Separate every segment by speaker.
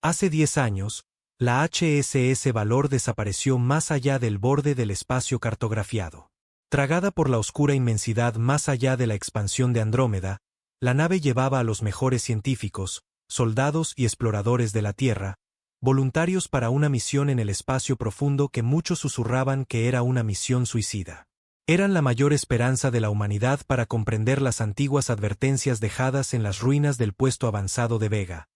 Speaker 1: Hace 10 años, la HSS Valor desapareció más allá del borde del espacio cartografiado. Tragada por la oscura inmensidad más allá de la expansión de Andrómeda, la nave llevaba a los mejores científicos, soldados y exploradores de la Tierra, voluntarios para una misión en el espacio profundo que muchos susurraban que era una misión suicida. Eran la mayor esperanza de la humanidad para comprender las antiguas advertencias dejadas en las ruinas del puesto avanzado de Vega.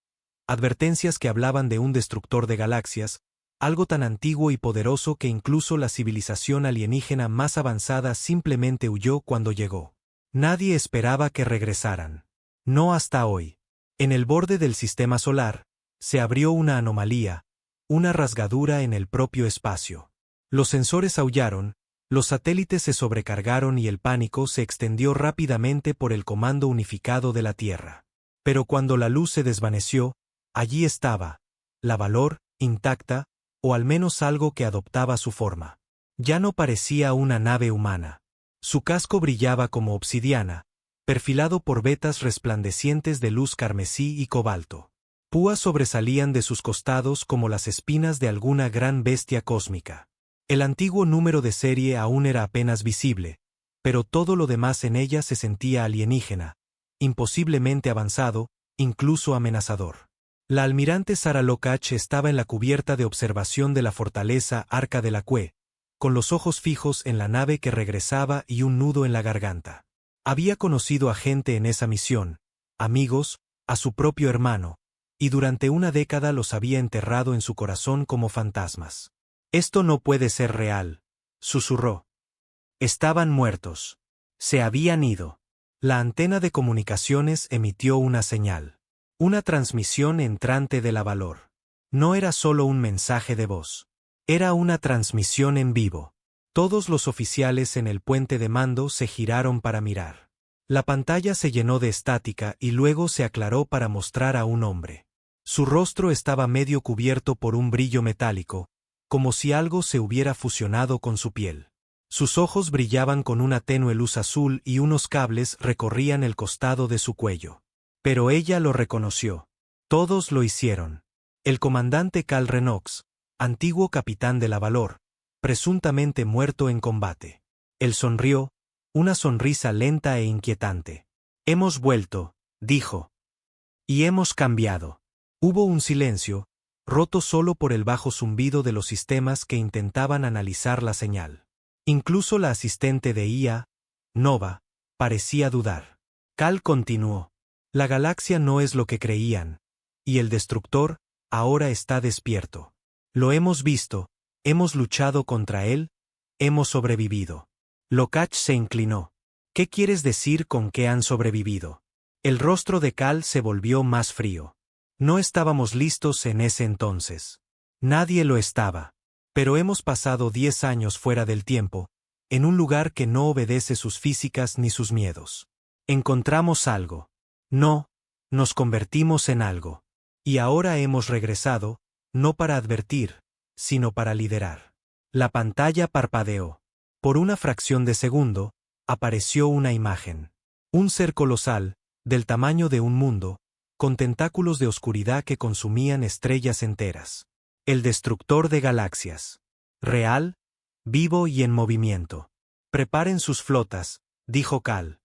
Speaker 1: Advertencias que hablaban de un destructor de galaxias, algo tan antiguo y poderoso que incluso la civilización alienígena más avanzada simplemente huyó cuando llegó. Nadie esperaba que regresaran. No hasta hoy. En el borde del sistema solar, se abrió una anomalía, una rasgadura en el propio espacio. Los sensores aullaron, los satélites se sobrecargaron y el pánico se extendió rápidamente por el comando unificado de la Tierra. Pero cuando la luz se desvaneció, allí estaba, la Valor, intacta, o al menos algo que adoptaba su forma. Ya no parecía una nave humana. Su casco brillaba como obsidiana, perfilado por vetas resplandecientes de luz carmesí y cobalto. Púas sobresalían de sus costados como las espinas de alguna gran bestia cósmica. El antiguo número de serie aún era apenas visible, pero todo lo demás en ella se sentía alienígena, imposiblemente avanzado, incluso amenazador. La almirante Sarah Lokach estaba en la cubierta de observación de la fortaleza Arca de la Cue, con los ojos fijos en la nave que regresaba y un nudo en la garganta. Había conocido a gente en esa misión, amigos, a su propio hermano, y durante una década los había enterrado en su corazón como fantasmas. «Esto no puede ser real», susurró. Estaban muertos. Se habían ido. La antena de comunicaciones emitió una señal. Una transmisión entrante de la Valor. No era solo un mensaje de voz. Era una transmisión en vivo. Todos los oficiales en el puente de mando se giraron para mirar. La pantalla se llenó de estática y luego se aclaró para mostrar a un hombre. Su rostro estaba medio cubierto por un brillo metálico, como si algo se hubiera fusionado con su piel. Sus ojos brillaban con una tenue luz azul y unos cables recorrían el costado de su cuello. Pero ella lo reconoció. Todos lo hicieron. El comandante Cal Renox, antiguo capitán de la Valor, presuntamente muerto en combate. Él sonrió, una sonrisa lenta e inquietante. «Hemos vuelto», dijo. «Y hemos cambiado». Hubo un silencio, roto solo por el bajo zumbido de los sistemas que intentaban analizar la señal. Incluso la asistente de IA, Nova, parecía dudar. Cal continuó. «La galaxia no es lo que creían, y el destructor ahora está despierto. Lo hemos visto, hemos luchado contra él, hemos sobrevivido». Lokach se inclinó. «¿Qué quieres decir con que han sobrevivido?» El rostro de Cal se volvió más frío. «No estábamos listos en ese entonces. Nadie lo estaba. Pero hemos pasado 10 años fuera del tiempo, en un lugar que no obedece sus físicas ni sus miedos. Encontramos algo. No, nos convertimos en algo. Y ahora hemos regresado, no para advertir, sino para liderar». La pantalla parpadeó. Por una fracción de segundo, apareció una imagen. Un ser colosal, del tamaño de un mundo, con tentáculos de oscuridad que consumían estrellas enteras. El destructor de galaxias. Real, vivo y en movimiento. «Preparen sus flotas», dijo Cal.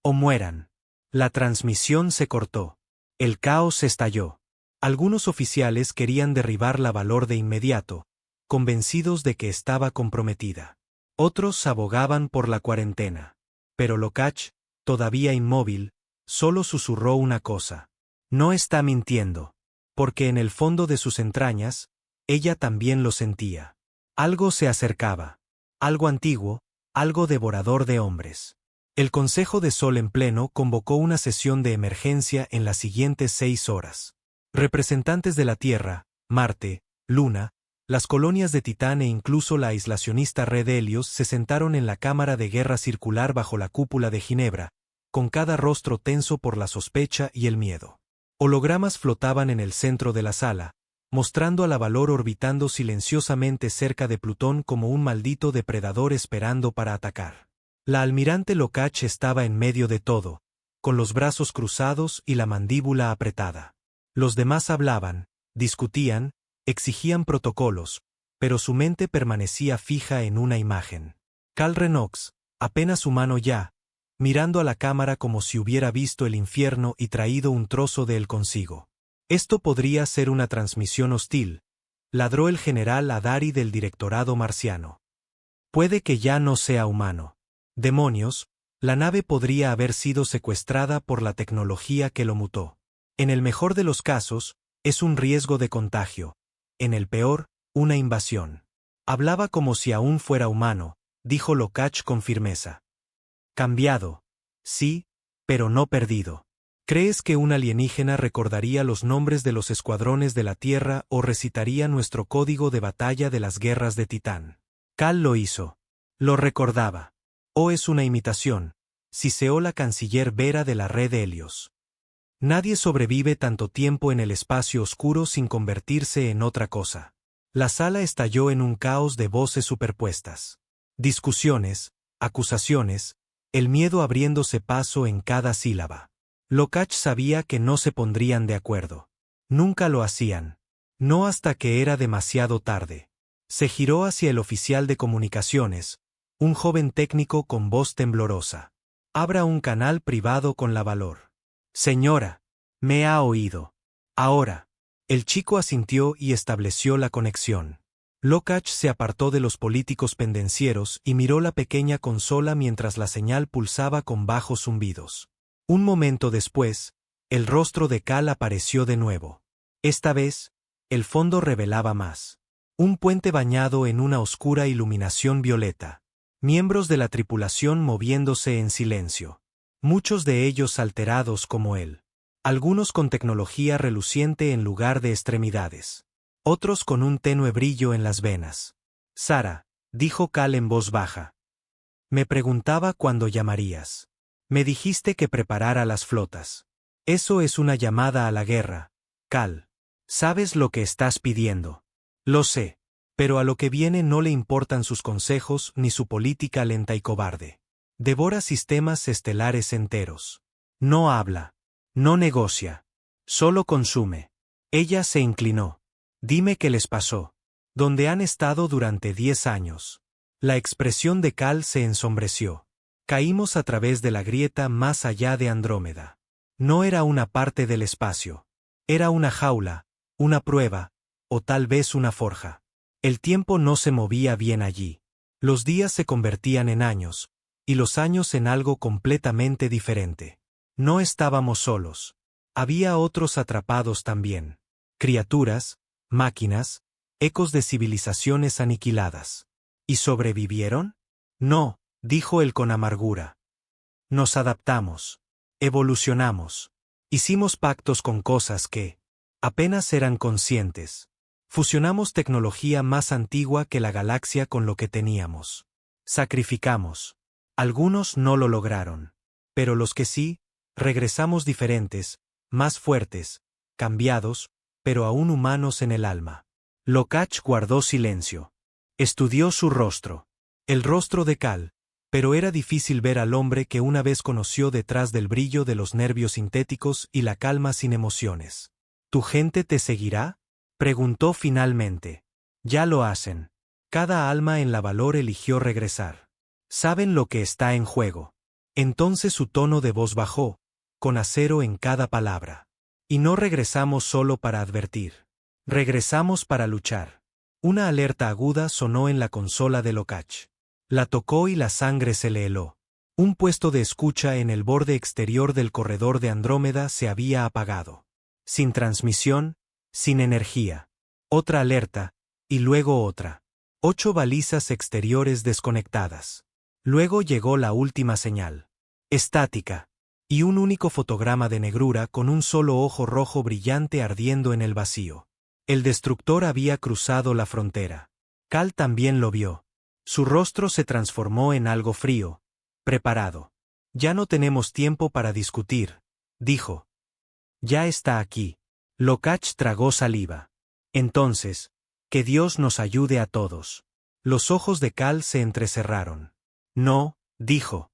Speaker 1: «O mueran». La transmisión se cortó. El caos estalló. Algunos oficiales querían derribar la Valor de inmediato, convencidos de que estaba comprometida. Otros abogaban por la cuarentena. Pero Lokach, todavía inmóvil, solo susurró una cosa. No está mintiendo. Porque en el fondo de sus entrañas, ella también lo sentía. Algo se acercaba. Algo antiguo, algo devorador de hombres. El Consejo de Sol en pleno convocó una sesión de emergencia en las siguientes 6 horas. Representantes de la Tierra, Marte, Luna, las colonias de Titán e incluso la aislacionista Red Helios se sentaron en la cámara de guerra circular bajo la cúpula de Ginebra, con cada rostro tenso por la sospecha y el miedo. Hologramas flotaban en el centro de la sala, mostrando a la Valor orbitando silenciosamente cerca de Plutón como un maldito depredador esperando para atacar. La almirante Lokach estaba en medio de todo, con los brazos cruzados y la mandíbula apretada. Los demás hablaban, discutían, exigían protocolos, pero su mente permanecía fija en una imagen. Cal Renox, apenas humano ya, mirando a la cámara como si hubiera visto el infierno y traído un trozo de él consigo. Esto podría ser una transmisión hostil, ladró el general Adari del directorado marciano. Puede que ya no sea humano. Demonios, la nave podría haber sido secuestrada por la tecnología que lo mutó. En el mejor de los casos, es un riesgo de contagio. En el peor, una invasión. Hablaba como si aún fuera humano, dijo Lokach con firmeza. Cambiado. Sí, pero no perdido. ¿Crees que un alienígena recordaría los nombres de los escuadrones de la Tierra o recitaría nuestro código de batalla de las guerras de Titán? Cal lo hizo. Lo recordaba. O es una imitación, siseó la canciller Vera de la red Helios. Nadie sobrevive tanto tiempo en el espacio oscuro sin convertirse en otra cosa. La sala estalló en un caos de voces superpuestas. Discusiones, acusaciones, el miedo abriéndose paso en cada sílaba. Lokach sabía que no se pondrían de acuerdo. Nunca lo hacían. No hasta que era demasiado tarde. Se giró hacia el oficial de comunicaciones, un joven técnico con voz temblorosa. Abra un canal privado con la Valor. Señora, me ha oído. Ahora. El chico asintió y estableció la conexión. Lokach se apartó de los políticos pendencieros y miró la pequeña consola mientras la señal pulsaba con bajos zumbidos. Un momento después, el rostro de Cal apareció de nuevo. Esta vez, el fondo revelaba más. Un puente bañado en una oscura iluminación violeta. Miembros de la tripulación moviéndose en silencio. Muchos de ellos alterados como él. Algunos con tecnología reluciente en lugar de extremidades. Otros con un tenue brillo en las venas. Sara, dijo Cal en voz baja. Me preguntaba cuándo llamarías. Me dijiste que preparara las flotas. Eso es una llamada a la guerra, Cal. Sabes lo que estás pidiendo. Lo sé, pero a lo que viene no le importan sus consejos ni su política lenta y cobarde. Devora sistemas estelares enteros. No habla. No negocia. Solo consume. Ella se inclinó. Dime qué les pasó. ¿Dónde han estado durante 10 años? La expresión de Cal se ensombreció. Caímos a través de la grieta más allá de Andrómeda. No era una parte del espacio. Era una jaula, una prueba, o tal vez una forja. El tiempo no se movía bien allí. Los días se convertían en años, y los años en algo completamente diferente. No estábamos solos. Había otros atrapados también. Criaturas, máquinas, ecos de civilizaciones aniquiladas. ¿Y sobrevivieron? No, dijo él con amargura. Nos adaptamos. Evolucionamos. Hicimos pactos con cosas que apenas eran conscientes. Fusionamos tecnología más antigua que la galaxia con lo que teníamos. Sacrificamos. Algunos no lo lograron. Pero los que sí, regresamos diferentes, más fuertes, cambiados, pero aún humanos en el alma. Lokach guardó silencio. Estudió su rostro. El rostro de Cal, pero era difícil ver al hombre que una vez conoció detrás del brillo de los nervios sintéticos y la calma sin emociones. ¿Tu gente te seguirá? Preguntó finalmente. Ya lo hacen. Cada alma en la Valor eligió regresar. Saben lo que está en juego. Entonces su tono de voz bajó, con acero en cada palabra. Y no regresamos solo para advertir. Regresamos para luchar. Una alerta aguda sonó en la consola de Lokach. La tocó y la sangre se le heló. Un puesto de escucha en el borde exterior del corredor de Andrómeda se había apagado. Sin transmisión, sin energía. Otra alerta, y luego otra. 8 balizas exteriores desconectadas. Luego llegó la última señal. Estática. Y un único fotograma de negrura con un solo ojo rojo brillante ardiendo en el vacío. El destructor había cruzado la frontera. Cal también lo vio. Su rostro se transformó en algo frío, preparado. Ya no tenemos tiempo para discutir, dijo. Ya está aquí. Lokach tragó saliva. Entonces, que Dios nos ayude a todos. Los ojos de Cal se entrecerraron. No, dijo.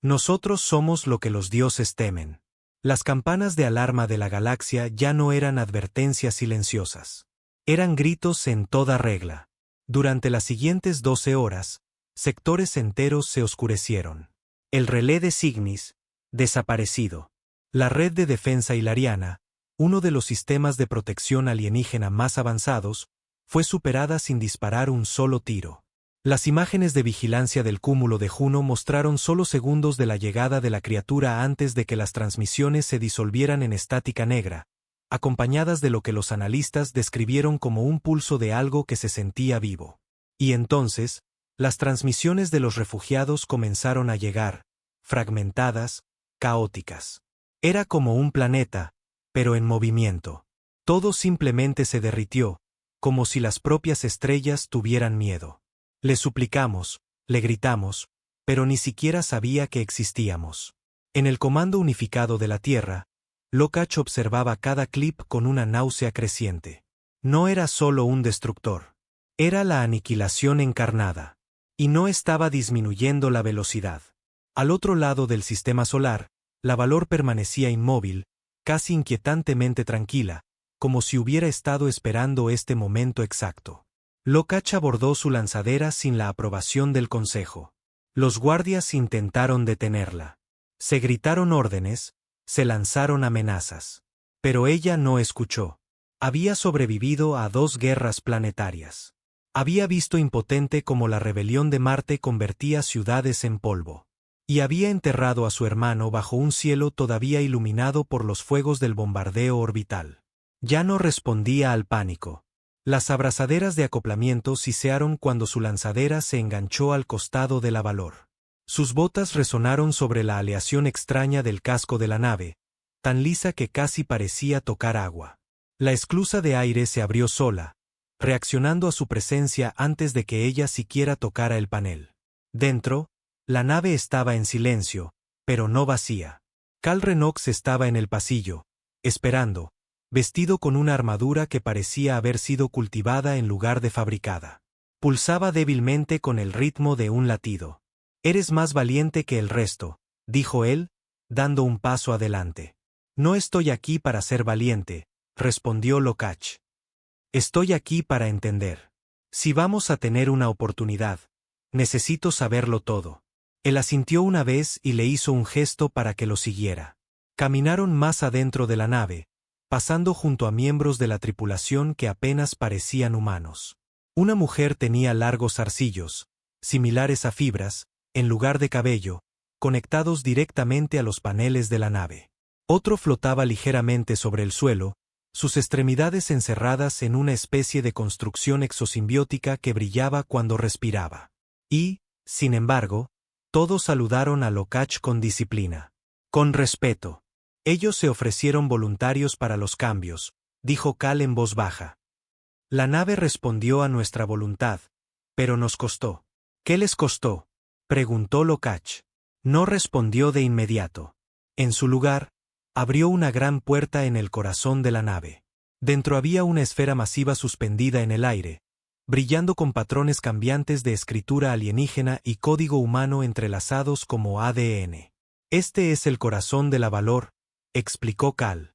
Speaker 1: Nosotros somos lo que los dioses temen. Las campanas de alarma de la galaxia ya no eran advertencias silenciosas. Eran gritos en toda regla. Durante las siguientes 12 horas, sectores enteros se oscurecieron. El relé de Cygnus, desaparecido. La red de defensa hilariana, uno de los sistemas de protección alienígena más avanzados, fue superada sin disparar un solo tiro. Las imágenes de vigilancia del cúmulo de Juno mostraron solo segundos de la llegada de la criatura antes de que las transmisiones se disolvieran en estática negra, acompañadas de lo que los analistas describieron como un pulso de algo que se sentía vivo. Y entonces, las transmisiones de los refugiados comenzaron a llegar, fragmentadas, caóticas. Era como un planeta, pero en movimiento. Todo simplemente se derritió, como si las propias estrellas tuvieran miedo. Le suplicamos, le gritamos, pero ni siquiera sabía que existíamos. En el Comando Unificado de la Tierra, Lokach observaba cada clip con una náusea creciente. No era solo un destructor. Era la aniquilación encarnada. Y no estaba disminuyendo la velocidad. Al otro lado del sistema solar, la Valor permanecía inmóvil, casi inquietantemente tranquila, como si hubiera estado esperando este momento exacto. Lokach abordó su lanzadera sin la aprobación del Consejo. Los guardias intentaron detenerla. Se gritaron órdenes, se lanzaron amenazas. Pero ella no escuchó. Había sobrevivido a 2 guerras planetarias. Había visto impotente cómo la rebelión de Marte convertía ciudades en polvo. Y había enterrado a su hermano bajo un cielo todavía iluminado por los fuegos del bombardeo orbital. Ya no respondía al pánico. Las abrazaderas de acoplamiento sisearon cuando su lanzadera se enganchó al costado de la Valor. Sus botas resonaron sobre la aleación extraña del casco de la nave, tan lisa que casi parecía tocar agua. La esclusa de aire se abrió sola, reaccionando a su presencia antes de que ella siquiera tocara el panel. Dentro, la nave estaba en silencio, pero no vacía. Cal Renox estaba en el pasillo, esperando, vestido con una armadura que parecía haber sido cultivada en lugar de fabricada. Pulsaba débilmente con el ritmo de un latido. «Eres más valiente que el resto», dijo él, dando un paso adelante. «No estoy aquí para ser valiente», respondió Lokach. «Estoy aquí para entender. Si vamos a tener una oportunidad, necesito saberlo todo». Él asintió una vez y le hizo un gesto para que lo siguiera. Caminaron más adentro de la nave, pasando junto a miembros de la tripulación que apenas parecían humanos. Una mujer tenía largos zarcillos, similares a fibras, en lugar de cabello, conectados directamente a los paneles de la nave. Otro flotaba ligeramente sobre el suelo, sus extremidades encerradas en una especie de construcción exosimbiótica que brillaba cuando respiraba. Y, sin embargo, todos saludaron a Lokach con disciplina. Con respeto. Ellos se ofrecieron voluntarios para los cambios, dijo Cal en voz baja. La nave respondió a nuestra voluntad, pero nos costó. ¿Qué les costó?, preguntó Lokach. No respondió de inmediato. En su lugar, abrió una gran puerta en el corazón de la nave. Dentro había una esfera masiva suspendida en el aire, brillando con patrones cambiantes de escritura alienígena y código humano entrelazados como ADN. Este es el corazón de la Valor, explicó Cal.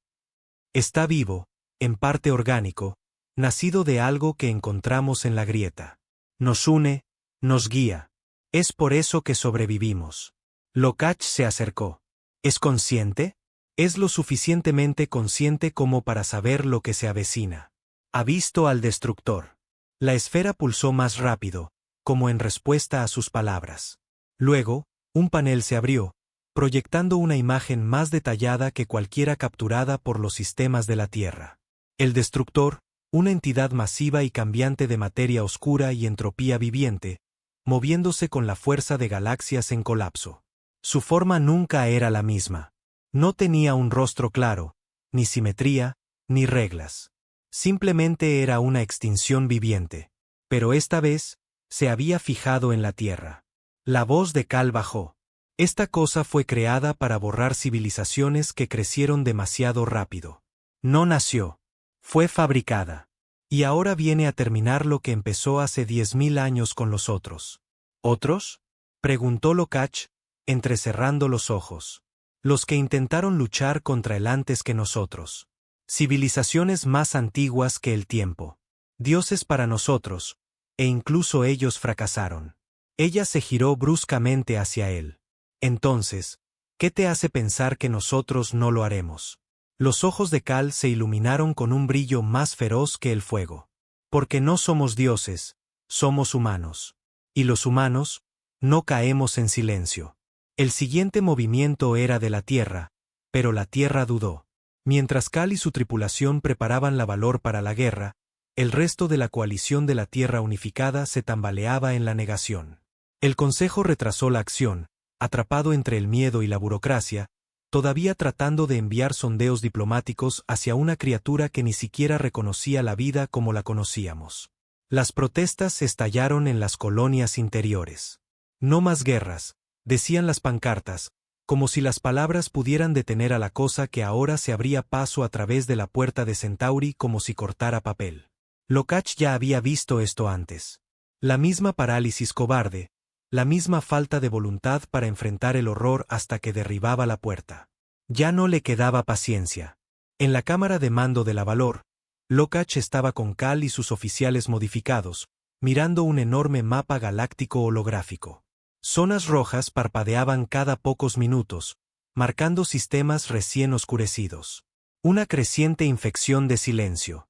Speaker 1: Está vivo, en parte orgánico, nacido de algo que encontramos en la grieta. Nos une, nos guía. Es por eso que sobrevivimos. Lokach se acercó. ¿Es consciente? Es lo suficientemente consciente como para saber lo que se avecina. Ha visto al destructor. La esfera pulsó más rápido, como en respuesta a sus palabras. Luego, un panel se abrió, proyectando una imagen más detallada que cualquiera capturada por los sistemas de la Tierra. El destructor, una entidad masiva y cambiante de materia oscura y entropía viviente, moviéndose con la fuerza de galaxias en colapso. Su forma nunca era la misma. No tenía un rostro claro, ni simetría, ni reglas. Simplemente era una extinción viviente. Pero esta vez, se había fijado en la Tierra. La voz de Cal bajó. Esta cosa fue creada para borrar civilizaciones que crecieron demasiado rápido. No nació. Fue fabricada. Y ahora viene a terminar lo que empezó hace 10.000 años con los otros. ¿Otros?, preguntó Lokach, entrecerrando los ojos. los que intentaron luchar contra él antes que nosotros. Civilizaciones más antiguas que el tiempo. Dioses para nosotros, e incluso ellos fracasaron. Ella se giró bruscamente hacia él. Entonces, ¿qué te hace pensar que nosotros no lo haremos? Los ojos de Cal se iluminaron con un brillo más feroz que el fuego. Porque no somos dioses, somos humanos. Y los humanos, no caemos en silencio. El siguiente movimiento era de la Tierra, pero la Tierra dudó. Mientras Cal y su tripulación preparaban la valor para la guerra, el resto de la coalición de la Tierra unificada se tambaleaba en la negación. El Consejo retrasó la acción, atrapado entre el miedo y la burocracia, todavía tratando de enviar sondeos diplomáticos hacia una criatura que ni siquiera reconocía la vida como la conocíamos. Las protestas estallaron en las colonias interiores. No más guerras, decían las pancartas, como si las palabras pudieran detener a la cosa que ahora se abría paso a través de la puerta de Centauri como si cortara papel. Lokach ya había visto esto antes. La misma parálisis cobarde, la misma falta de voluntad para enfrentar el horror hasta que derribaba la puerta. Ya no le quedaba paciencia. En la cámara de mando de la Valor, Lokach estaba con Cal y sus oficiales modificados, mirando un enorme mapa galáctico holográfico. Zonas rojas parpadeaban cada pocos minutos, marcando sistemas recién oscurecidos. Una creciente infección de silencio.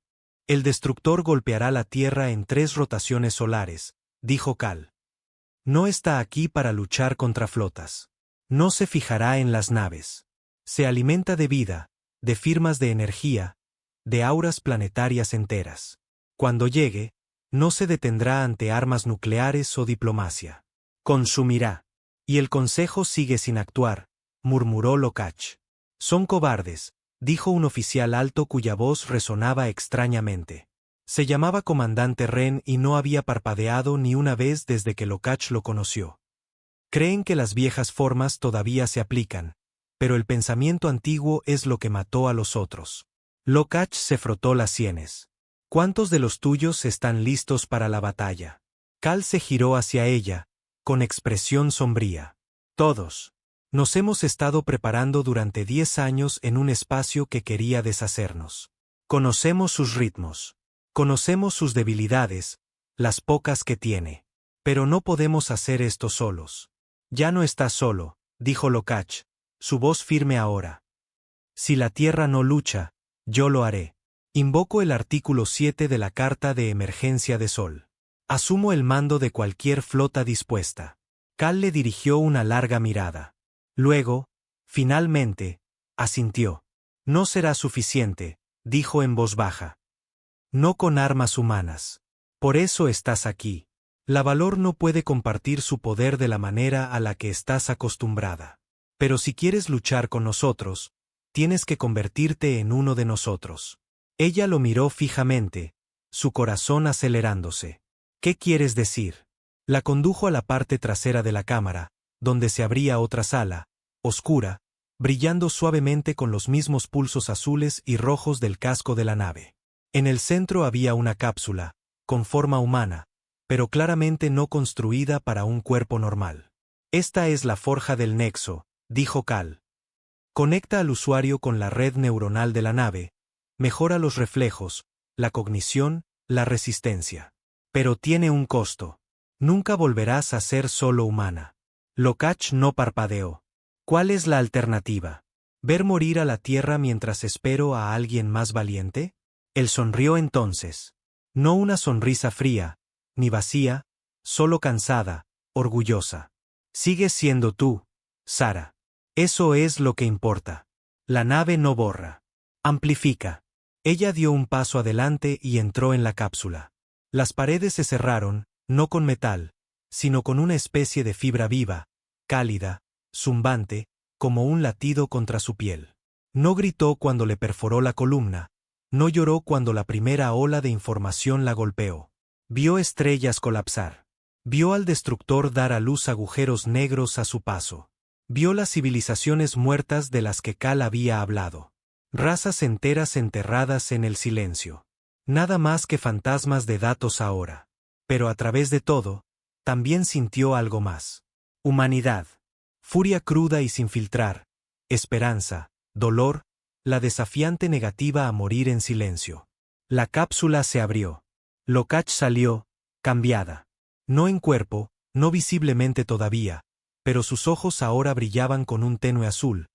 Speaker 1: El destructor golpeará la Tierra en 3 rotaciones solares, dijo Cal. No está aquí para luchar contra flotas. No se fijará en las naves. Se alimenta de vida, de firmas de energía, de auras planetarias enteras. Cuando llegue, no se detendrá ante armas nucleares o diplomacia. Consumirá. Y el Consejo sigue sin actuar, murmuró Lokach. Son cobardes, dijo un oficial alto cuya voz resonaba extrañamente. Se llamaba Comandante Ren y no había parpadeado ni una vez desde que Lokach lo conoció. Creen que las viejas formas todavía se aplican, pero el pensamiento antiguo es lo que mató a los otros. Lokach se frotó las sienes. ¿Cuántos de los tuyos están listos para la batalla? Cal se giró hacia ella, con expresión sombría. Todos. Nos hemos estado preparando durante 10 años en un espacio que quería deshacernos. Conocemos sus ritmos. Conocemos sus debilidades, las pocas que tiene. Pero no podemos hacer esto solos. Ya no estás solo, dijo Lokach, su voz firme ahora. Si la Tierra no lucha, yo lo haré. Invoco el artículo 7 de la Carta de Emergencia de Sol. Asumo el mando de cualquier flota dispuesta. Cal le dirigió una larga mirada. Luego, finalmente, asintió. No será suficiente, dijo en voz baja. No con armas humanas. Por eso estás aquí. La Valor no puede compartir su poder de la manera a la que estás acostumbrada. Pero si quieres luchar con nosotros, tienes que convertirte en uno de nosotros. Ella lo miró fijamente, su corazón acelerándose. ¿Qué quieres decir? La condujo a la parte trasera de la cámara, donde se abría otra sala, oscura, brillando suavemente con los mismos pulsos azules y rojos del casco de la nave. En el centro había una cápsula, con forma humana, pero claramente no construida para un cuerpo normal. Esta es la forja del Nexo, dijo Cal. Conecta al usuario con la red neuronal de la nave, mejora los reflejos, la cognición, la resistencia. Pero tiene un costo. Nunca volverás a ser solo humana. Lokach no parpadeó. ¿Cuál es la alternativa? ¿Ver morir a la Tierra mientras espero a alguien más valiente? Él sonrió entonces. No una sonrisa fría, ni vacía, solo cansada, orgullosa. Sigues siendo tú, Sara. Eso es lo que importa. La nave no borra. Amplifica. Ella dio un paso adelante y entró en la cápsula. Las paredes se cerraron, no con metal, sino con una especie de fibra viva, cálida, zumbante, como un latido contra su piel. No gritó cuando le perforó la columna, no lloró cuando la primera ola de información la golpeó. Vio estrellas colapsar. Vio al destructor dar a luz agujeros negros a su paso. Vio las civilizaciones muertas de las que Cal había hablado. Razas enteras enterradas en el silencio. Nada más que fantasmas de datos ahora. Pero a través de todo, también sintió algo más. Humanidad. Furia cruda y sin filtrar. esperanza, dolor, la desafiante negativa a morir en silencio. La cápsula se abrió. Lokach salió, cambiada. No en cuerpo, no visiblemente todavía, pero sus ojos ahora brillaban con un tenue azul,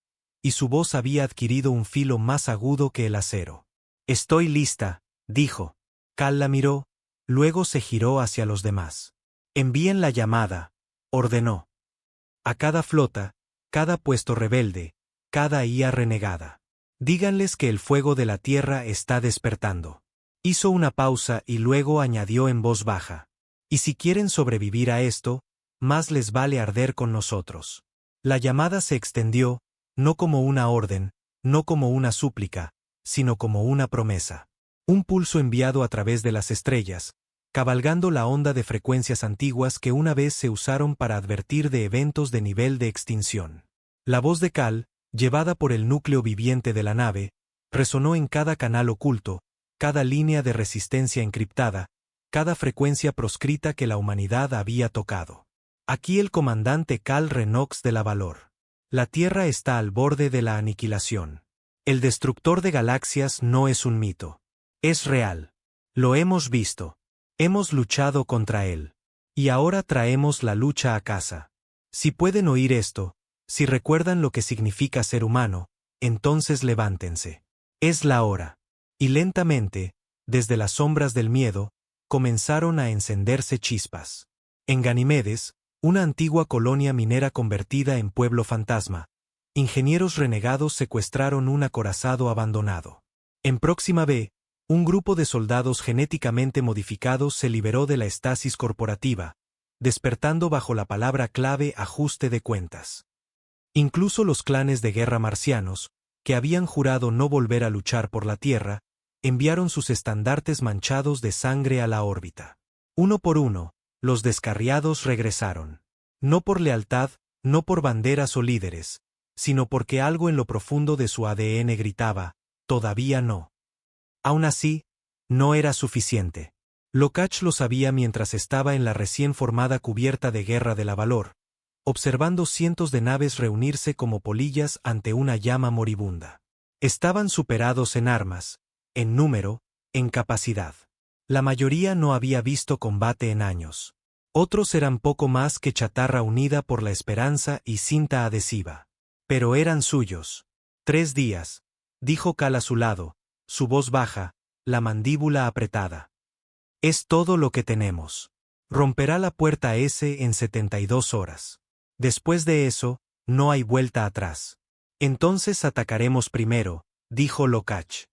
Speaker 1: y su voz había adquirido un filo más agudo que el acero. «Estoy lista», dijo. Cal la miró, luego se giró hacia los demás. «Envíen la llamada», ordenó. «A cada flota, cada puesto rebelde, cada IA renegada. Díganles que el fuego de la tierra está despertando». Hizo una pausa y luego añadió en voz baja. «Y si quieren sobrevivir a esto, más les vale arder con nosotros». La llamada se extendió, no como una orden, no como una súplica, sino como una promesa. Un pulso enviado a través de las estrellas, cabalgando la onda de frecuencias antiguas que una vez se usaron para advertir de eventos de nivel de extinción. La voz de Cal, llevada por el núcleo viviente de la nave, resonó en cada canal oculto, cada línea de resistencia encriptada, cada frecuencia proscrita que la humanidad había tocado. Aquí el comandante Cal Renox de la Valor. La Tierra está al borde de la aniquilación. El destructor de galaxias no es un mito. Es real. Lo hemos visto. Hemos luchado contra él. Y ahora traemos la lucha a casa. Si pueden oír esto, si recuerdan lo que significa ser humano, entonces levántense. Es la hora. Y lentamente, desde las sombras del miedo, comenzaron a encenderse chispas. En Ganimedes, una antigua colonia minera convertida en pueblo fantasma, ingenieros renegados secuestraron un acorazado abandonado. En Próxima B, un grupo de soldados genéticamente modificados se liberó de la estasis corporativa, despertando bajo la palabra clave ajuste de cuentas. Incluso los clanes de guerra marcianos, que habían jurado no volver a luchar por la Tierra, enviaron sus estandartes manchados de sangre a la órbita. Uno por uno, los descarriados regresaron. No por lealtad, no por banderas o líderes, sino porque algo en lo profundo de su ADN gritaba, todavía no. Aún así, no era suficiente. Lokach lo sabía mientras estaba en la recién formada cubierta de guerra de la Valor, observando cientos de naves reunirse como polillas ante una llama moribunda. Estaban superados en armas, en número, en capacidad. La mayoría no había visto combate en años. Otros eran poco más que chatarra unida por la esperanza y cinta adhesiva. Pero eran suyos. 3 días, dijo Cal a su lado, su voz baja, la mandíbula apretada. Es todo lo que tenemos. Romperá la puerta S en 72 horas. Después de eso, no hay vuelta atrás. Entonces atacaremos primero, dijo Lokach.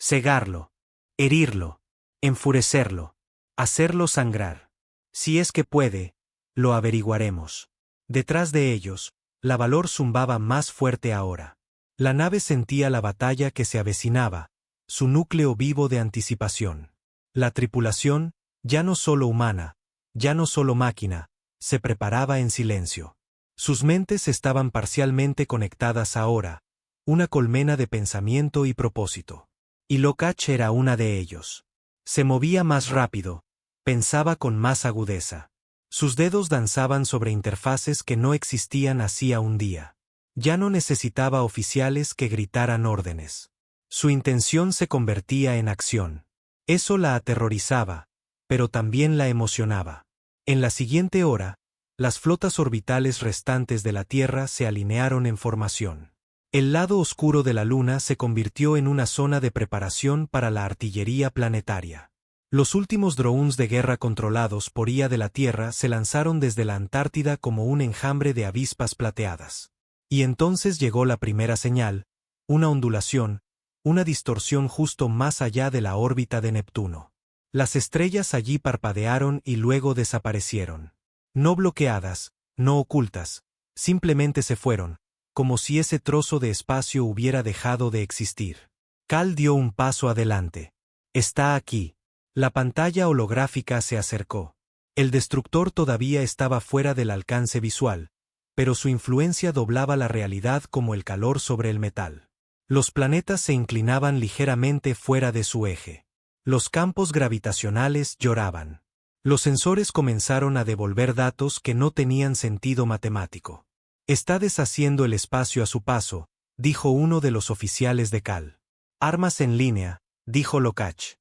Speaker 1: Cegarlo. Herirlo. Enfurecerlo. Hacerlo sangrar. Si es que puede, lo averiguaremos. Detrás de ellos, la Valor zumbaba más fuerte ahora. La nave sentía la batalla que se avecinaba, su núcleo vivo de anticipación. La tripulación, ya no solo humana, ya no solo máquina, se preparaba en silencio. Sus mentes estaban parcialmente conectadas ahora, una colmena de pensamiento y propósito. Y Lokach era una de ellos. Se movía más rápido, pensaba con más agudeza. Sus dedos danzaban sobre interfaces que no existían hacía un día. Ya no necesitaba oficiales que gritaran órdenes. Su intención se convertía en acción. Eso la aterrorizaba, pero también la emocionaba. En la siguiente hora, las flotas orbitales restantes de la Tierra se alinearon en formación. El lado oscuro de la Luna se convirtió en una zona de preparación para la artillería planetaria. Los últimos drones de guerra controlados por IA de la Tierra se lanzaron desde la Antártida como un enjambre de avispas plateadas. Y entonces llegó la primera señal, una ondulación, una distorsión justo más allá de la órbita de Neptuno. Las estrellas allí parpadearon y luego desaparecieron. No bloqueadas, no ocultas, simplemente se fueron, como si ese trozo de espacio hubiera dejado de existir. Cal dio un paso adelante. Está aquí. La pantalla holográfica se acercó. El destructor todavía estaba fuera del alcance visual, pero su influencia doblaba la realidad como el calor sobre el metal. Los planetas se inclinaban ligeramente fuera de su eje. Los campos gravitacionales lloraban. Los sensores comenzaron a devolver datos que no tenían sentido matemático. Está deshaciendo el espacio a su paso, dijo uno de los oficiales de Cal. Armas en línea, dijo Lokach.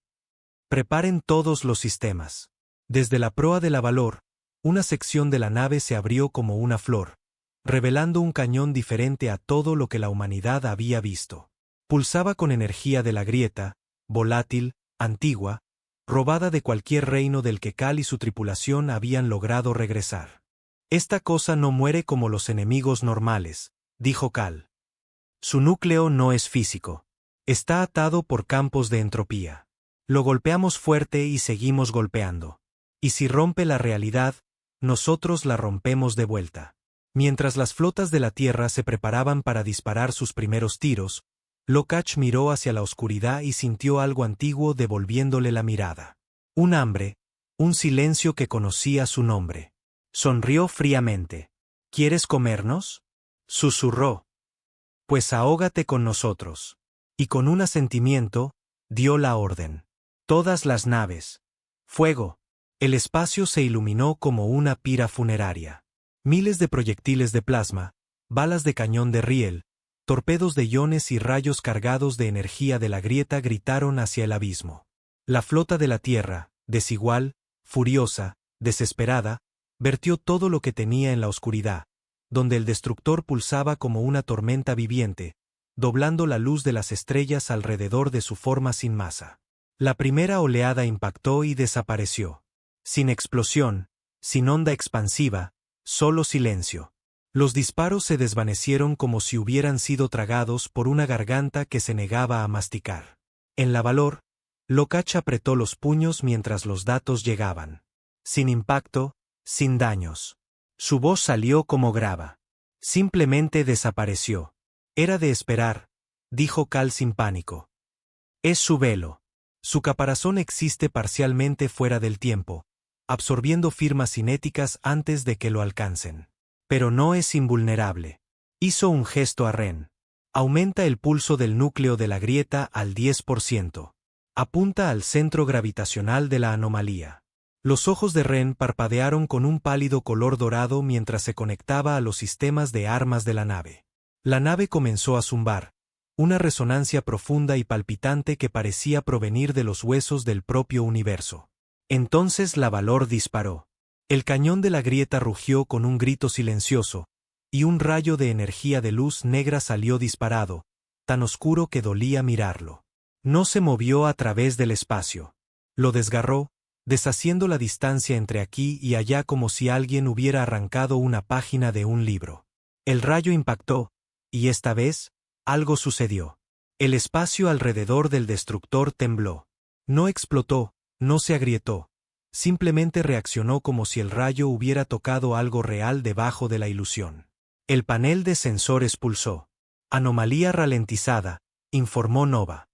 Speaker 1: Preparen todos los sistemas. Desde la proa de la Valor, una sección de la nave se abrió como una flor, revelando un cañón diferente a todo lo que la humanidad había visto. Pulsaba con energía de la grieta, volátil, antigua, robada de cualquier reino del que Cal y su tripulación habían logrado regresar. Esta cosa no muere como los enemigos normales, dijo Cal. Su núcleo no es físico. Está atado por campos de entropía. Lo golpeamos fuerte y seguimos golpeando. Y si rompe la realidad, nosotros la rompemos de vuelta. Mientras las flotas de la Tierra se preparaban para disparar sus primeros tiros, Lokach miró hacia la oscuridad y sintió algo antiguo devolviéndole la mirada. Un hambre, un silencio que conocía su nombre. Sonrió fríamente. ¿Quieres comernos? Susurró. Pues ahógate con nosotros. Y con un asentimiento, dio la orden. Todas las naves. Fuego. El espacio se iluminó como una pira funeraria. Miles de proyectiles de plasma, balas de cañón de riel, torpedos de iones y rayos cargados de energía de la grieta gritaron hacia el abismo. La flota de la Tierra, desigual, furiosa, desesperada, vertió todo lo que tenía en la oscuridad, donde el destructor pulsaba como una tormenta viviente, doblando la luz de las estrellas alrededor de su forma sin masa. La primera oleada impactó y desapareció. Sin explosión, sin onda expansiva, solo silencio. Los disparos se desvanecieron como si hubieran sido tragados por una garganta que se negaba a masticar. En la Valor, Lokach apretó los puños mientras los datos llegaban. Sin impacto, sin daños. Su voz salió como grava. Simplemente desapareció. Era de esperar, dijo Cal sin pánico. Es su velo. Su caparazón existe parcialmente fuera del tiempo, absorbiendo firmas cinéticas antes de que lo alcancen. Pero no es invulnerable. Hizo un gesto a Ren. Aumenta el pulso del núcleo de la grieta al 10%. Apunta al centro gravitacional de la anomalía. Los ojos de Ren parpadearon con un pálido color dorado mientras se conectaba a los sistemas de armas de la nave. La nave comenzó a zumbar, una resonancia profunda y palpitante que parecía provenir de los huesos del propio universo. Entonces la Valor disparó. El cañón de la grieta rugió con un grito silencioso, y un rayo de energía de luz negra salió disparado, tan oscuro que dolía mirarlo. No se movió a través del espacio. Lo desgarró, deshaciendo la distancia entre aquí y allá como si alguien hubiera arrancado una página de un libro. El rayo impactó, y esta vez, algo sucedió. El espacio alrededor del destructor tembló. No explotó, no se agrietó. Simplemente reaccionó como si el rayo hubiera tocado algo real debajo de la ilusión. El panel de sensores pulsó. Anomalía ralentizada, informó Nova.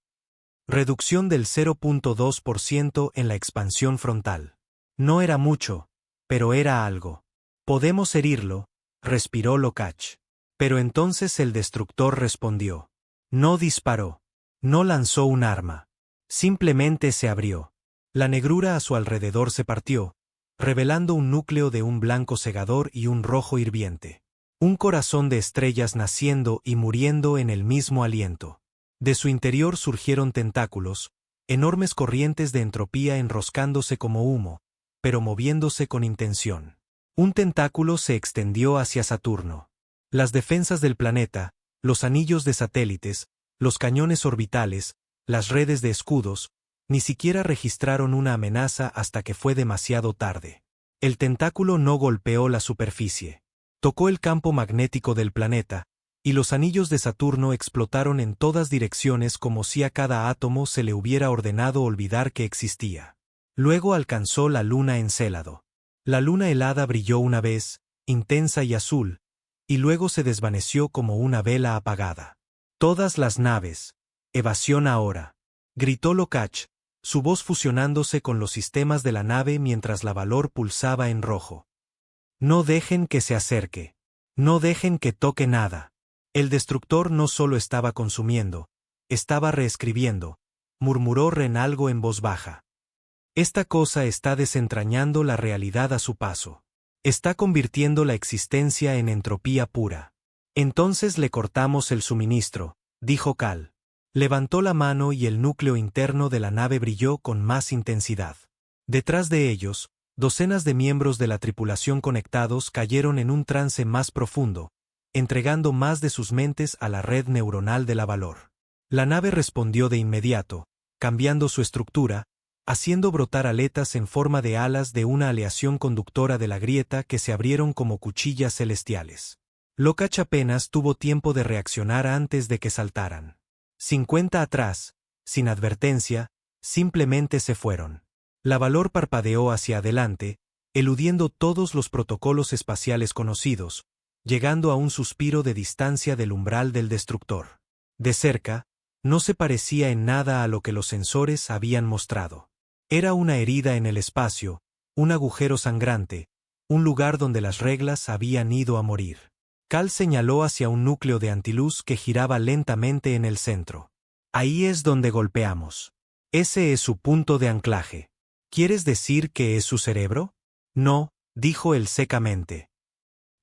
Speaker 1: Reducción del 0.2% en la expansión frontal. No era mucho, pero era algo. Podemos herirlo, respiró Lokach. Pero entonces el destructor respondió. No disparó. No lanzó un arma. Simplemente se abrió. La negrura a su alrededor se partió, revelando un núcleo de un blanco cegador y un rojo hirviente. Un corazón de estrellas naciendo y muriendo en el mismo aliento. De su interior surgieron tentáculos, enormes corrientes de entropía enroscándose como humo, pero moviéndose con intención. Un tentáculo se extendió hacia Saturno. Las defensas del planeta, los anillos de satélites, los cañones orbitales, las redes de escudos, ni siquiera registraron una amenaza hasta que fue demasiado tarde. El tentáculo no golpeó la superficie. Tocó el campo magnético del planeta, y los anillos de Saturno explotaron en todas direcciones como si a cada átomo se le hubiera ordenado olvidar que existía. Luego alcanzó la luna Encélado. La luna helada brilló una vez, intensa y azul, y luego se desvaneció como una vela apagada. Todas las naves. Evasión ahora. Gritó Lokach, su voz fusionándose con los sistemas de la nave mientras la Valor pulsaba en rojo. No dejen que se acerque. No dejen que toque nada. El destructor no solo estaba consumiendo, estaba reescribiendo, murmuró Ren algo en voz baja. Esta cosa está desentrañando la realidad a su paso. Está convirtiendo la existencia en entropía pura. Entonces le cortamos el suministro, dijo Cal. Levantó la mano y el núcleo interno de la nave brilló con más intensidad. Detrás de ellos, docenas de miembros de la tripulación conectados cayeron en un trance más profundo, entregando más de sus mentes a la red neuronal de la Valor. La nave respondió de inmediato, cambiando su estructura, haciendo brotar aletas en forma de alas de una aleación conductora de la grieta que se abrieron como cuchillas celestiales. Lokach apenas tuvo tiempo de reaccionar antes de que saltaran. 50 atrás, sin advertencia, simplemente se fueron. La Valor parpadeó hacia adelante, eludiendo todos los protocolos espaciales conocidos, llegando a un suspiro de distancia del umbral del destructor. De cerca, no se parecía en nada a lo que los sensores habían mostrado. Era una herida en el espacio, un agujero sangrante, un lugar donde las reglas habían ido a morir. Cal señaló hacia un núcleo de antiluz que giraba lentamente en el centro. Ahí es donde golpeamos. Ese es su punto de anclaje. ¿Quieres decir que es su cerebro? No, dijo él secamente.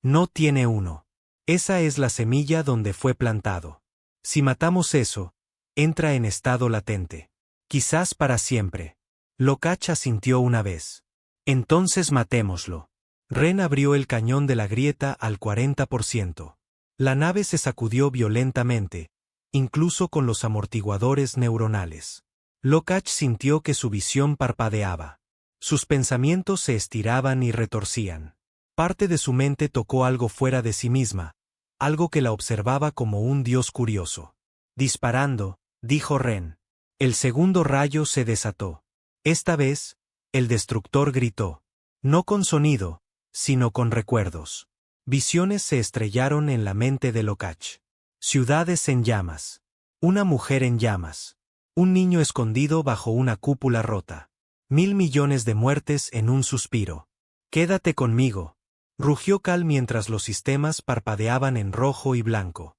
Speaker 1: No tiene uno. Esa es la semilla donde fue plantado. Si matamos eso, entra en estado latente. Quizás para siempre. Lokach asintió una vez. Entonces matémoslo. Ren abrió el cañón de la grieta al 40%. La nave se sacudió violentamente, incluso con los amortiguadores neuronales. Lokach sintió que su visión parpadeaba. Sus pensamientos se estiraban y retorcían. Parte de su mente tocó algo fuera de sí misma, algo que la observaba como un dios curioso. Disparando, dijo Ren. El segundo rayo se desató. Esta vez, el destructor gritó. No con sonido, sino con recuerdos. Visiones se estrellaron en la mente de Lokach. Ciudades en llamas. Una mujer en llamas. Un niño escondido bajo una cúpula rota. 1.000 millones de muertes en un suspiro. Quédate conmigo. Rugió Cal mientras los sistemas parpadeaban en rojo y blanco.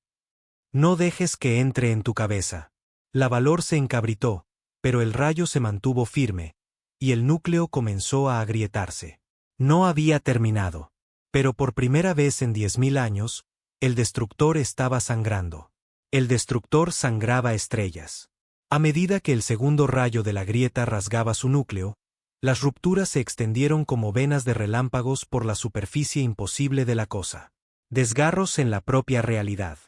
Speaker 1: No dejes que entre en tu cabeza. La Valor se encabritó, pero el rayo se mantuvo firme, y el núcleo comenzó a agrietarse. No había terminado. Pero por primera vez en 10.000 años, el destructor estaba sangrando. El destructor sangraba estrellas. A medida que el segundo rayo de la grieta rasgaba su núcleo, las rupturas se extendieron como venas de relámpagos por la superficie imposible de la cosa. Desgarros en la propia realidad.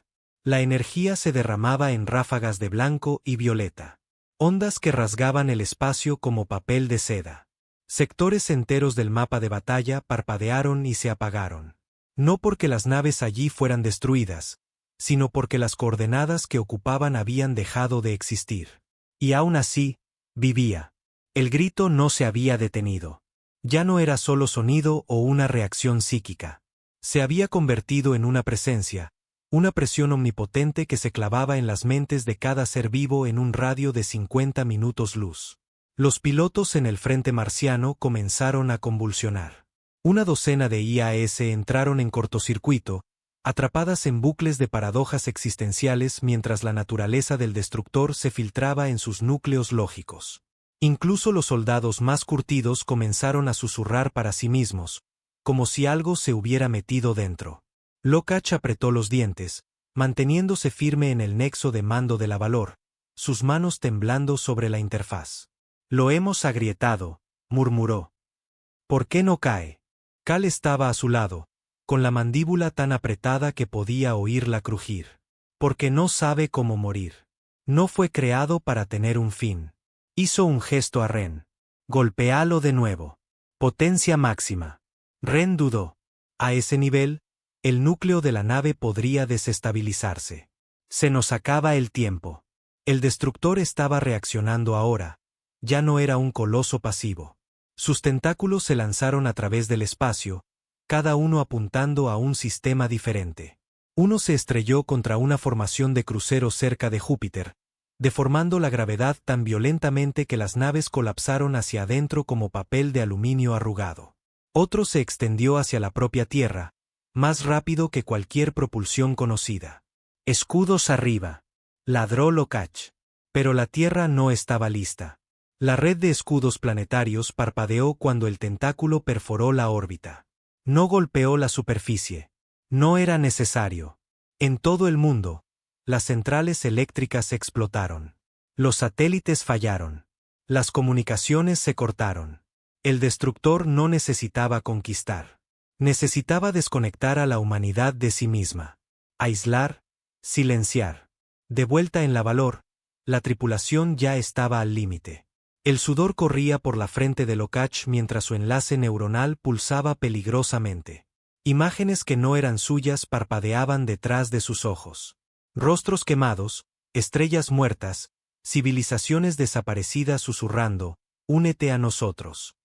Speaker 1: La energía se derramaba en ráfagas de blanco y violeta. Ondas que rasgaban el espacio como papel de seda. Sectores enteros del mapa de batalla parpadearon y se apagaron. No porque las naves allí fueran destruidas, sino porque las coordenadas que ocupaban habían dejado de existir. Y aún así, vivía. El grito no se había detenido. Ya no era solo sonido o una reacción psíquica. Se había convertido en una presencia, una presión omnipotente que se clavaba en las mentes de cada ser vivo en un radio de 50 minutos luz. Los pilotos en el frente marciano comenzaron a convulsionar. Una docena de IAS entraron en cortocircuito, atrapadas en bucles de paradojas existenciales mientras la naturaleza del destructor se filtraba en sus núcleos lógicos. Incluso los soldados más curtidos comenzaron a susurrar para sí mismos, como si algo se hubiera metido dentro. Lokach apretó los dientes, manteniéndose firme en el nexo de mando de la Valor, sus manos temblando sobre la interfaz. Lo hemos agrietado, murmuró. ¿Por qué no cae? Cal estaba a su lado, con la mandíbula tan apretada que podía oírla crujir. Porque no sabe cómo morir. No fue creado para tener un fin. Hizo un gesto a Ren. Golpéalo de nuevo. Potencia máxima. Ren dudó. A ese nivel, el núcleo de la nave podría desestabilizarse. Se nos acaba el tiempo. El destructor estaba reaccionando ahora. Ya no era un coloso pasivo. Sus tentáculos se lanzaron a través del espacio, cada uno apuntando a un sistema diferente. Uno se estrelló contra una formación de cruceros cerca de Júpiter, deformando la gravedad tan violentamente que las naves colapsaron hacia adentro como papel de aluminio arrugado. Otro se extendió hacia la propia Tierra, más rápido que cualquier propulsión conocida. Escudos arriba. Ladró Lokach. Pero la Tierra no estaba lista. La red de escudos planetarios parpadeó cuando el tentáculo perforó la órbita. No golpeó la superficie. No era necesario. En todo el mundo, las centrales eléctricas explotaron. Los satélites fallaron. Las comunicaciones se cortaron. El destructor no necesitaba conquistar. Necesitaba desconectar a la humanidad de sí misma. Aislar, silenciar. De vuelta en la Valor, la tripulación ya estaba al límite. El sudor corría por la frente de Lokach mientras su enlace neuronal pulsaba peligrosamente. Imágenes que no eran suyas parpadeaban detrás de sus ojos. Rostros quemados, estrellas muertas, civilizaciones desaparecidas susurrando, «Únete a nosotros».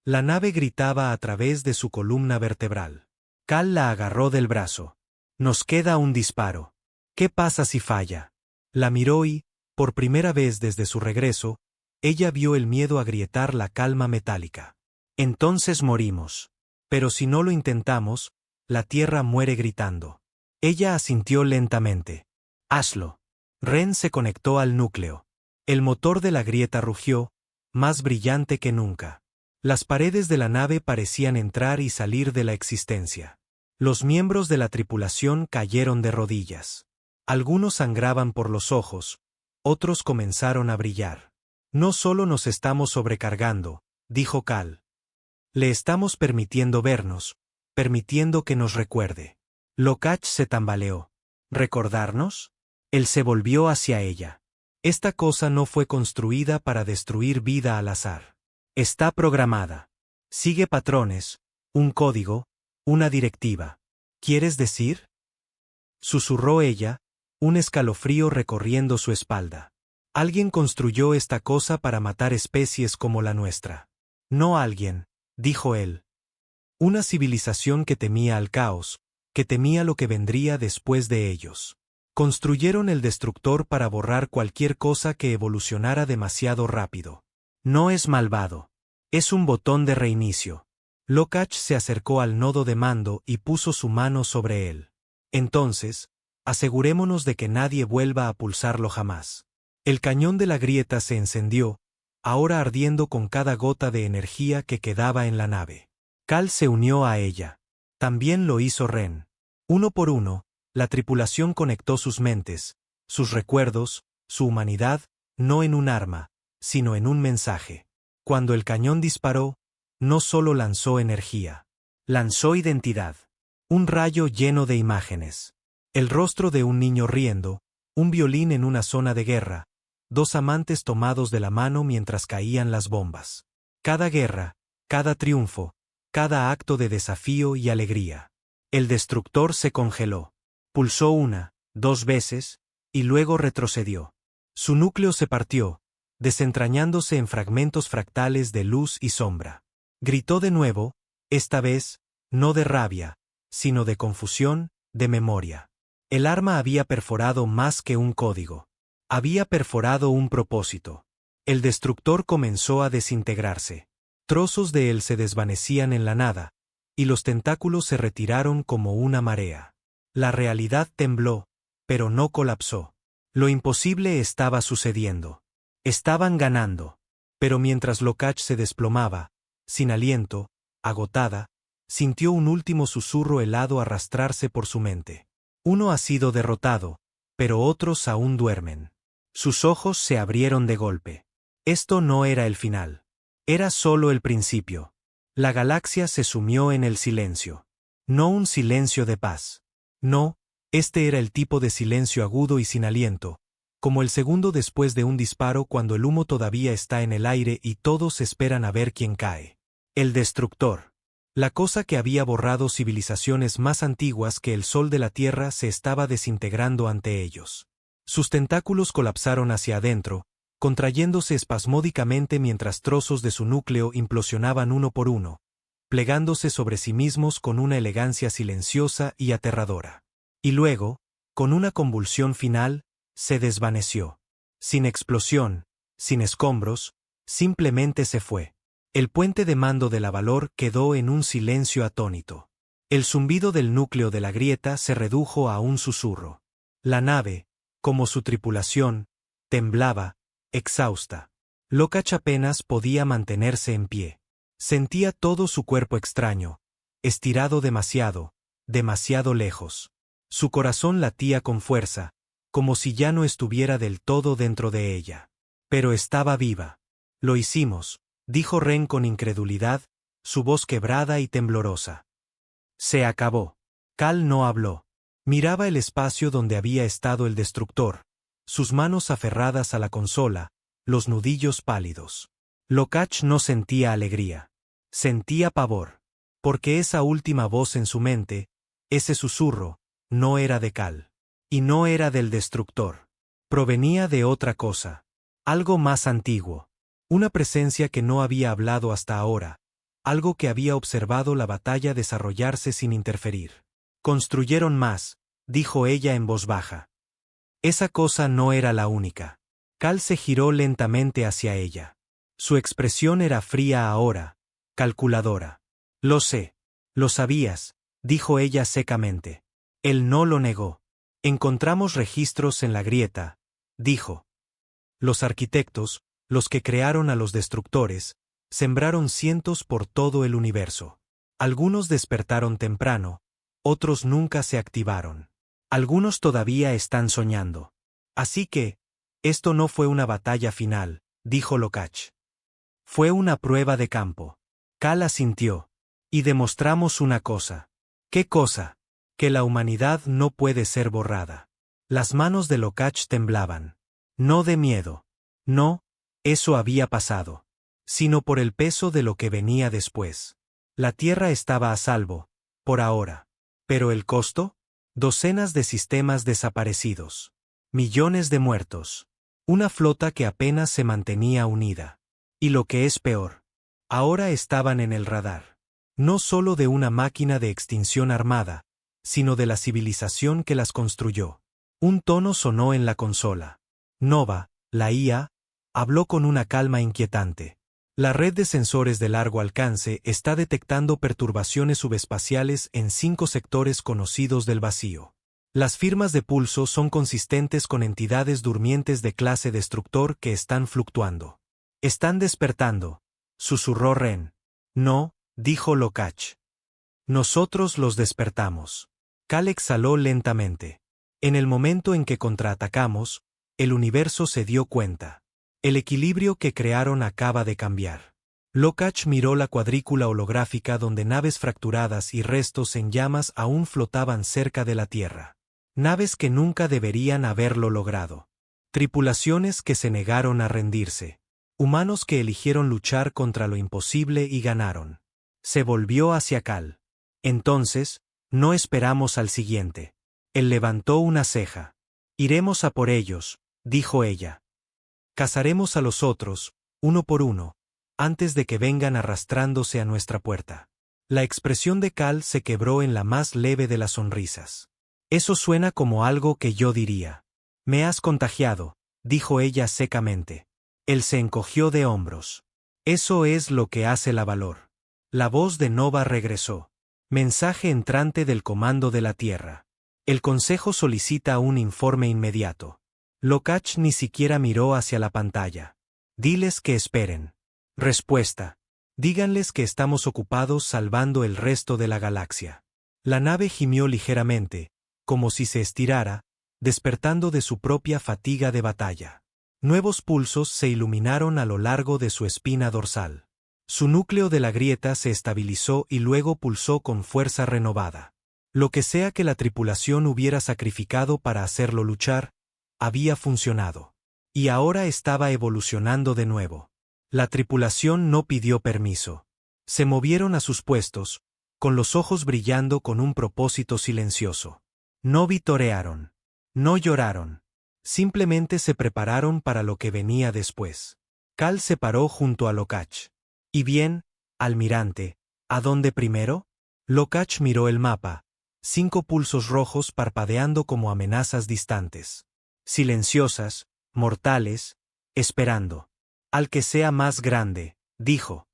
Speaker 1: La nave gritaba a través de su columna vertebral. Cal la agarró del brazo. «Nos queda un disparo. ¿Qué pasa si falla?» La miró y, por primera vez desde su regreso, ella vio el miedo agrietar la calma metálica. «Entonces morimos. Pero si no lo intentamos, la Tierra muere gritando». Ella asintió lentamente. «Hazlo». Ren se conectó al núcleo. El motor de la grieta rugió, más brillante que nunca. Las paredes de la nave parecían entrar y salir de la existencia. Los miembros de la tripulación cayeron de rodillas. Algunos sangraban por los ojos, otros comenzaron a brillar. «No solo nos estamos sobrecargando», dijo Cal. «Le estamos permitiendo vernos, permitiendo que nos recuerde». Lokach se tambaleó. ¿Recordarnos? Él se volvió hacia ella. Esta cosa no fue construida para destruir vida al azar. Está programada. Sigue patrones, un código, una directiva. ¿Quieres decir? Susurró ella, un escalofrío recorriendo su espalda. Alguien construyó esta cosa para matar especies como la nuestra. No alguien, dijo él. Una civilización que temía al caos, que temía lo que vendría después de ellos. Construyeron el destructor para borrar cualquier cosa que evolucionara demasiado rápido. No es malvado. Es un botón de reinicio. Lokach se acercó al nodo de mando y puso su mano sobre él. Entonces, asegurémonos de que nadie vuelva a pulsarlo jamás. El cañón de la grieta se encendió, ahora ardiendo con cada gota de energía que quedaba en la nave. Cal se unió a ella. También lo hizo Ren. Uno por uno, la tripulación conectó sus mentes, sus recuerdos, su humanidad, no en un arma, sino en un mensaje. Cuando el cañón disparó, no solo lanzó energía, lanzó identidad. Un rayo lleno de imágenes. El rostro de un niño riendo, un violín en una zona de guerra, dos amantes tomados de la mano mientras caían las bombas. Cada guerra, cada triunfo, cada acto de desafío y alegría. El destructor se congeló. Pulsó una, dos veces, y luego retrocedió. Su núcleo se partió, desentrañándose en fragmentos fractales de luz y sombra. Gritó de nuevo, esta vez, no de rabia, sino de confusión, de memoria. El arma había perforado más que un código. Había perforado un propósito. El destructor comenzó a desintegrarse. Trozos de él se desvanecían en la nada, y los tentáculos se retiraron como una marea. La realidad tembló, pero no colapsó. Lo imposible estaba sucediendo. Estaban ganando. Pero mientras Lokach se desplomaba, sin aliento, agotada, sintió un último susurro helado arrastrarse por su mente. Uno ha sido derrotado, pero otros aún duermen. Sus ojos se abrieron de golpe. Esto no era el final. Era solo el principio. La galaxia se sumió en el silencio. No un silencio de paz. No, este era el tipo de silencio agudo y sin aliento, como el segundo después de un disparo cuando el humo todavía está en el aire y todos esperan a ver quién cae. El destructor. La cosa que había borrado civilizaciones más antiguas que el sol de la Tierra se estaba desintegrando ante ellos. Sus tentáculos colapsaron hacia adentro, contrayéndose espasmódicamente mientras trozos de su núcleo implosionaban uno por uno, plegándose sobre sí mismos con una elegancia silenciosa y aterradora. Y luego, con una convulsión final, se desvaneció. Sin explosión, sin escombros, simplemente se fue. El puente de mando de la Valor quedó en un silencio atónito. El zumbido del núcleo de la grieta se redujo a un susurro. La nave, como su tripulación, temblaba, exhausta. Lokach apenas podía mantenerse en pie. Sentía todo su cuerpo extraño, estirado demasiado, demasiado lejos. Su corazón latía con fuerza, como si ya no estuviera del todo dentro de ella. Pero estaba viva. Lo hicimos, dijo Ren con incredulidad, su voz quebrada y temblorosa. Se acabó. Cal no habló. Miraba el espacio donde había estado el destructor, sus manos aferradas a la consola, los nudillos pálidos. Lokach no sentía alegría. Sentía pavor. Porque esa última voz en su mente, ese susurro, no era de Cal. Y no era del destructor. Provenía de otra cosa. Algo más antiguo. Una presencia que no había hablado hasta ahora. Algo que había observado la batalla desarrollarse sin interferir. Construyeron más, dijo ella en voz baja. Esa cosa no era la única. Cal se giró lentamente hacia ella. Su expresión era fría ahora, calculadora. Lo sé. Lo sabías, dijo ella secamente. Él no lo negó. Encontramos registros en la grieta, dijo. Los arquitectos, los que crearon a los destructores, sembraron cientos por todo el universo. Algunos despertaron temprano, otros nunca se activaron. Algunos todavía están soñando. Así que, esto no fue una batalla final, dijo Lokach. Fue una prueba de campo. Cal asintió. Y demostramos una cosa. ¿Qué cosa? Que la humanidad no puede ser borrada. Las manos de Lokach temblaban. No de miedo. No, eso había pasado. Sino por el peso de lo que venía después. La Tierra estaba a salvo, por ahora. ¿Pero el costo? Docenas de sistemas desaparecidos. Millones de muertos. Una flota que apenas se mantenía unida. Y lo que es peor. Ahora estaban en el radar. No solo de una máquina de extinción armada, sino de la civilización que las construyó. Un tono sonó en la consola. Nova, la IA, habló con una calma inquietante. La red de sensores de largo alcance está detectando perturbaciones subespaciales en 5 sectores conocidos del vacío. Las firmas de pulso son consistentes con entidades durmientes de clase destructor que están fluctuando. Están despertando, susurró Ren. No, dijo Lokach. Nosotros los despertamos. Cal exhaló lentamente. En el momento en que contraatacamos, el universo se dio cuenta. El equilibrio que crearon acaba de cambiar. Lokach miró la cuadrícula holográfica donde naves fracturadas y restos en llamas aún flotaban cerca de la Tierra. Naves que nunca deberían haberlo logrado. Tripulaciones que se negaron a rendirse. Humanos que eligieron luchar contra lo imposible y ganaron. Se volvió hacia Cal. Entonces, no esperamos al siguiente. Él levantó una ceja. Iremos a por ellos, dijo ella. Cazaremos a los otros, uno por uno, antes de que vengan arrastrándose a nuestra puerta. La expresión de Cal se quebró en la más leve de las sonrisas. Eso suena como algo que yo diría. Me has contagiado, dijo ella secamente. Él se encogió de hombros. Eso es lo que hace la valor. La voz de Nova regresó. Mensaje entrante del Comando de la Tierra. El Consejo solicita un informe inmediato. Lokach ni siquiera miró hacia la pantalla. Diles que esperen. Respuesta. Díganles que estamos ocupados salvando el resto de la galaxia. La nave gimió ligeramente, como si se estirara, despertando de su propia fatiga de batalla. Nuevos pulsos se iluminaron a lo largo de su espina dorsal. Su núcleo de la grieta se estabilizó y luego pulsó con fuerza renovada. Lo que sea que la tripulación hubiera sacrificado para hacerlo luchar, había funcionado. Y ahora estaba evolucionando de nuevo. La tripulación no pidió permiso. Se movieron a sus puestos, con los ojos brillando con un propósito silencioso. No vitorearon. No lloraron. Simplemente se prepararon para lo que venía después. Cal se paró junto a Lokach. ¿Y bien, almirante, a dónde primero? Lokach miró el mapa. 5 pulsos rojos parpadeando como amenazas distantes. Silenciosas, mortales, esperando. Al que sea más grande, dijo.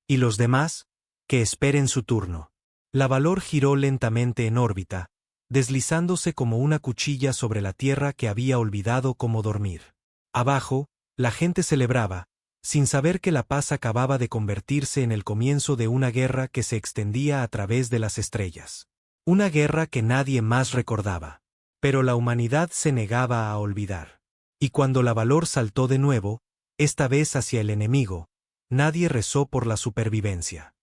Speaker 1: ¿Y los demás? Que esperen su turno. La Valor giró lentamente en órbita, deslizándose como una cuchilla sobre la Tierra que había olvidado cómo dormir. Abajo, la gente celebraba, sin saber que la paz acababa de convertirse en el comienzo de una guerra que se extendía a través de las estrellas. Una guerra que nadie más recordaba. Pero la humanidad se negaba a olvidar. Y cuando la Valor saltó de nuevo, esta vez hacia el enemigo, nadie rezó por la supervivencia.